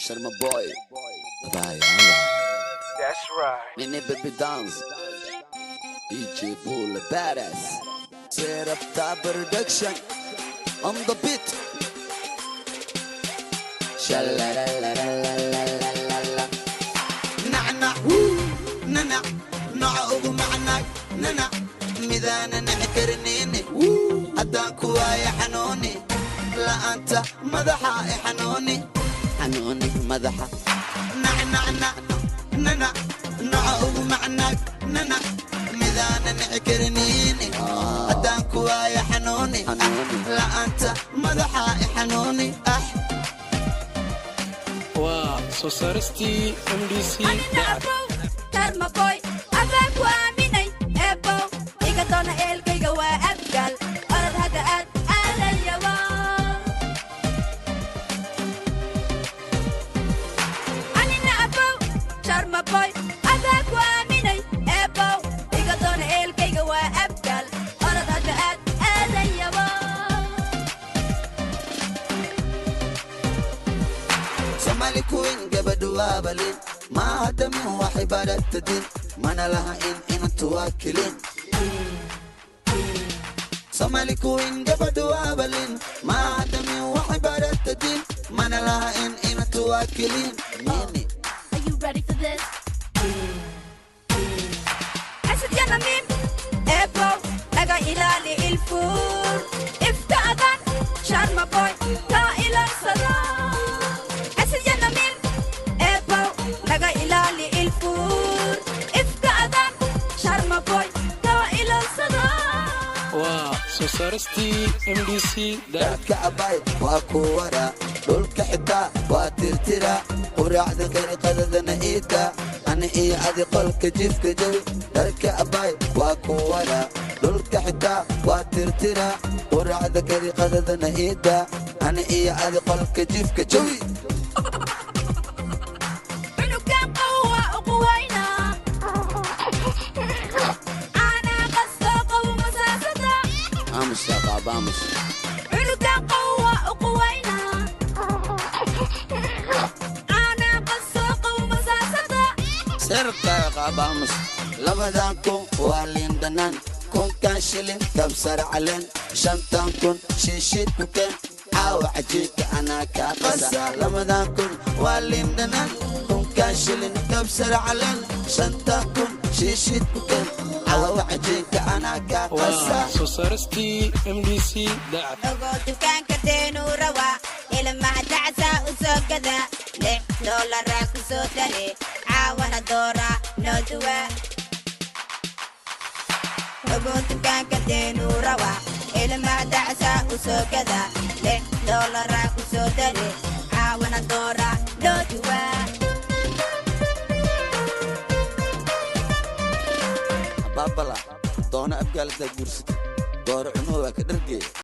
Sharma boy. Bye. That's right. Mini baby dance. DJ full badass. Set up the production. On the beat. Shalalalalalalalala. Na'na. Nana. Na'ugu ma'nak. Nana. Midana na'karnini. Adanku ay hanoni. La anta madaha ay hanoni. حنوني مدحة نعنا ننا نعوب معناك ننا ميدان نعكرنيني أدانكوا يا حنوني لا أنت مدحة حنوني Wow, so Sarasti MDC. Karma boy, أباك واميني أبو إيقظنا إلقي وأبقل أرد هذا على اليوم Karma boy, أباك واميني أبو إيقظنا إلقي وأبقل أرد هذا على اليوم سمالي كوين قبدوا بالين ما هدمي هو حبادة الدين ما لها إن تواكلين سمالي كوين قبدوا بالين ما هدمي هو حبادة الدين ما لها إن تواكلين ميني Are you ready for this? أسد يا نميم إبو لقى إلالي الفور افتأذن شارما بوي تا إلى الصلاة أسد يا نميم إبو لقى إلالي الفور افتأذن شارما بوي تا إلى الصلاة Wow, so Sarasti MDC. dadka abay waa ku wara dhulka xitaa waa tirtira quraacda dariiqadana iida ana iyo adi qolka jifka jawi dadka abay waa ku wara dhulka xitaa waa tirtira quraacda dariiqadana iida ana iyo adi qolka jifka jawi عنقان قوة وقوينا أنا قصة ومساسة امس يا بابا امس عنقان قوة وقوينا أنا قصة ومساسة sirka qaba amس labadan kun waa liin dhanaan kunkan shilin kabsar caleen shantan kun shiishid kukeen caawa cajiibka anaa kaa qasa labadan kun waa liin dhanaan kunkan shilin kabsar caleen shantan kun shiishid kukeen caawa cajiibka anaa kaa qasa Wow, so Sarasti MDC. That. أقول دكان كدين وروا إلى ما تعسى وسوكذا ليه دولار راك وسودري عاونا دورا نودوا أقول دكان كدين وروا إلى ما تعسى وسوكذا ليه دولار راك وسودري عاونا دورا نودوا baabala doona abgaalada guursata dooro cunuhu waa ka dhargeey